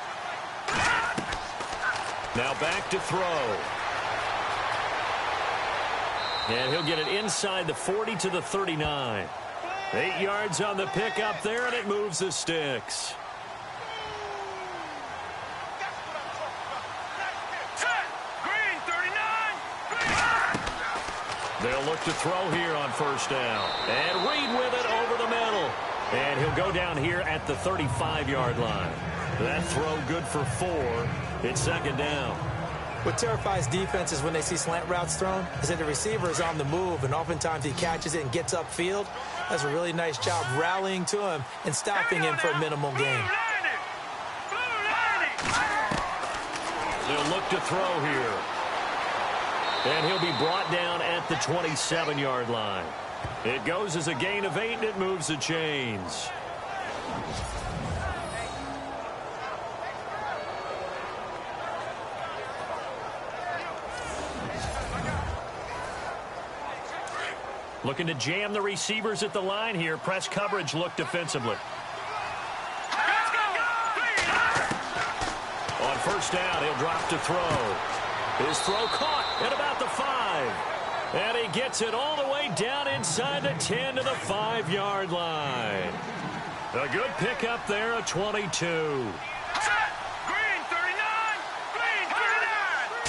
Now back to throw. And he'll get it inside the 40 to the 39. 8 yards on the pickup there, and it moves the sticks. Set. Green, 39. They'll look to throw here on 1st down. And Reed with it over the middle. And he'll go down here at the 35-yard line. That throw good for 4. It's 2nd down. What terrifies defenses when they see slant routes thrown is that the receiver is on the move, and oftentimes he catches it and gets upfield. Does a really nice job rallying to him and stopping him for a minimal gain. They'll look to throw here. And he'll be brought down at the 27-yard line. It goes as a gain of 8, and it moves the chains. Looking to jam the receivers at the line here. Press coverage look defensively. On 1st down, he'll drop to throw. His throw caught at about the 5. And he gets it all the way down inside the 10 to the 5-yard line. A good pickup there, a 22. Green, 39. Green, 39.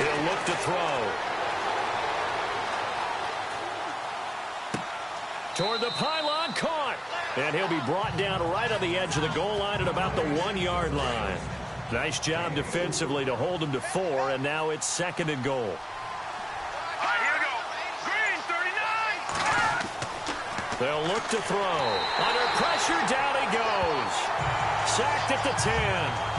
He'll look to throw. Toward the pylon, caught. And he'll be brought down right on the edge of the goal line at about the 1-yard line. Nice job defensively to hold him to 4, and now it's 2nd and goal. All right, here we go. Green, 39. They'll look to throw. Under pressure, down he goes. Sacked at the 10.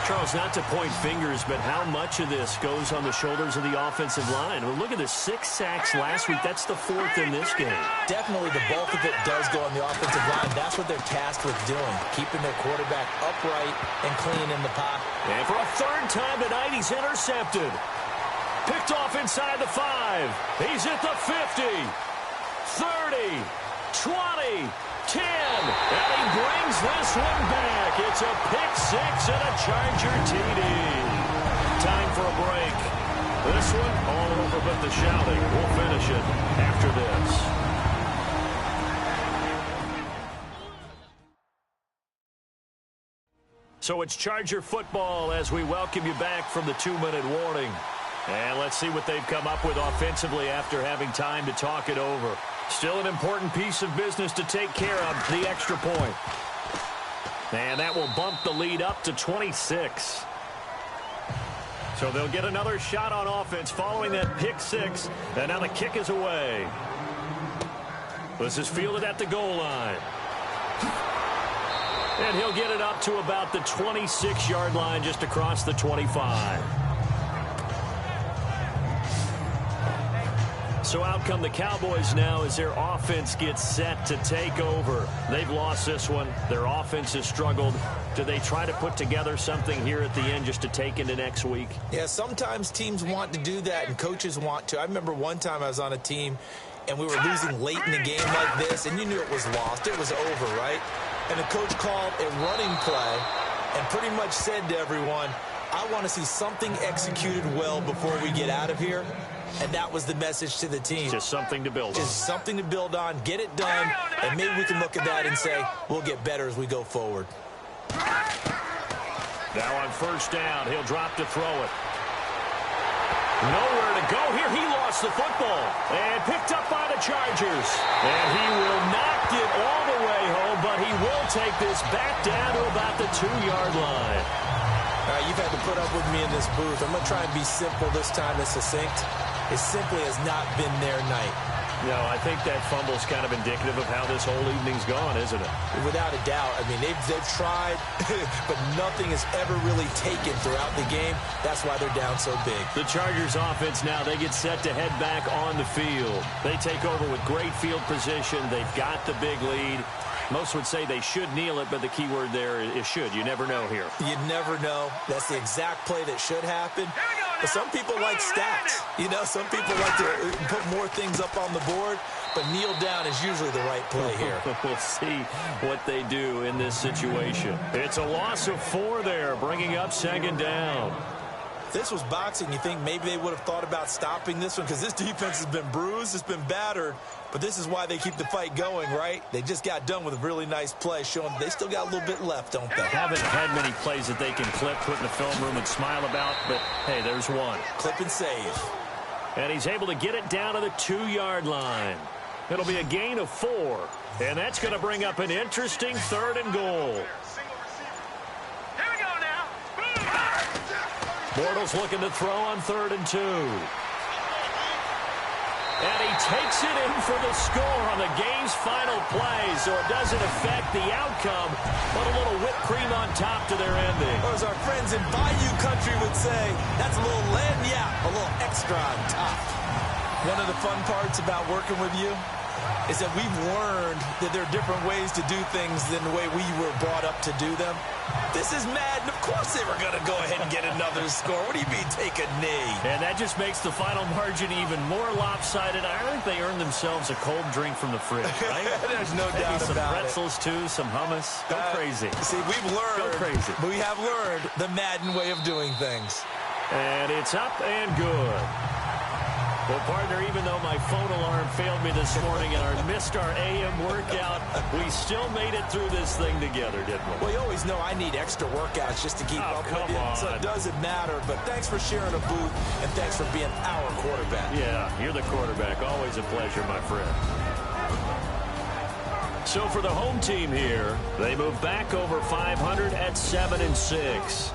Charles, not to point fingers, but how much of this goes on the shoulders of the offensive line? Well, look at the 6 sacks last week. That's the 4th in this game. Definitely the bulk of it does go on the offensive line. That's what they're tasked with doing, keeping their quarterback upright and clean in the pocket. And for a 3rd time tonight, he's intercepted. Picked off inside the 5. He's at the 50, 30, 20, 10, and he brings this one back. It's a pick-6 and a Charger TD. Time for a break. This one, all over but the shouting. We'll finish it after this. So it's Charger football as we welcome you back from the 2-minute warning. And let's see what they've come up with offensively after having time to talk it over. Still an important piece of business to take care of, the extra point. And that will bump the lead up to 26. So they'll get another shot on offense following that pick-6. And now the kick is away. This is fielded at the goal line. And he'll get it up to about the 26-yard line, just across the 25. So out come the Cowboys now as their offense gets set to take over. They've lost this one. Their offense has struggled. Do they try to put together something here at the end just to take into next week? Yeah, sometimes teams want to do that and coaches want to. I remember one time I was on a team and we were losing late in the game like this, and you knew it was lost. It was over, right? And the coach called a running play and pretty much said to everyone, I want to see something executed well before we get out of here. And that was the message to the team. Just something to build on. Just something to build on, get it done, and maybe we can look at that and say, we'll get better as we go forward. Now on 1st down, he'll drop to throw it. Nowhere to go here. He lost the football and picked up by the Chargers. And he will not get all the way home, but he will take this back down to about the 2-yard line. All right, you've had to put up with me in this booth. I'm going to try and be simple this time and succinct. It simply has not been their night. No, I think that fumble's kind of indicative of how this whole evening's gone, isn't it? Without a doubt. I mean, they've tried, but nothing is ever really taken throughout the game. That's why they're down so big. The Chargers offense now, they get set to head back on the field. They take over with great field position. They've got the big lead. Most would say they should kneel it, but the key word there is should. You never know here. You never know. That's the exact play that should happen. But some people like stats. You know, some people like to put more things up on the board, but kneel down is usually the right play here. We'll see what they do in this situation. It's a loss of 4 there, bringing up 2nd down. If this was boxing, you think maybe they would have thought about stopping this one because this defense has been bruised, it's been battered, but this is why they keep the fight going, right? They just got done with a really nice play, showing they still got a little bit left, don't they? Haven't had many plays that they can clip, put in the film room and smile about, but hey, there's one. Clip and save. And he's able to get it down to the 2-yard line. It'll be a gain of 4, and that's going to bring up an interesting 3rd and goal. Bortles looking to throw on 3rd and 2. And he takes it in for the score on the game's final play, so it doesn't affect the outcome, but a little whipped cream on top to their ending. Or as our friends in Bayou Country would say, that's a little lagniappe, a little extra on top. One of the fun parts about working with you is that we've learned that there are different ways to do things than the way we were brought up to do them. This is Madden. Of course they were going to go ahead and get another score. What do you mean take a knee? And that just makes the final margin even more lopsided. I think they earned themselves a cold drink from the fridge, right? There's no doubt about it. Some pretzels, too, some hummus. Go crazy. See, we've learned. Go crazy. We have learned the Madden way of doing things. And it's up and good. Well, partner, even though my phone alarm failed me this morning and I missed our AM workout, we still made it through this thing together, didn't we? Well, you always know I need extra workouts just to keep up with you. So it doesn't matter. But thanks for sharing a booth, and thanks for being our quarterback. Yeah, you're the quarterback. Always a pleasure, my friend. So for the home team here, they move back over 500 at 7-6.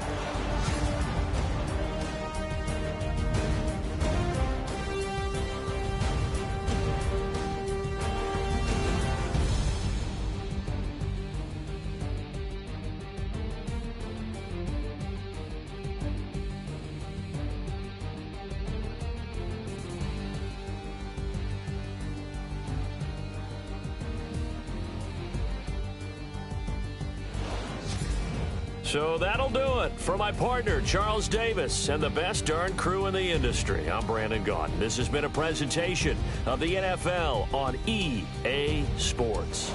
So that'll do it for my partner, Charles Davis, and the best darn crew in the industry. I'm Brandon Gaudin. This has been a presentation of the NFL on EA Sports.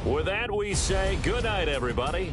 With that, we say good night, everybody.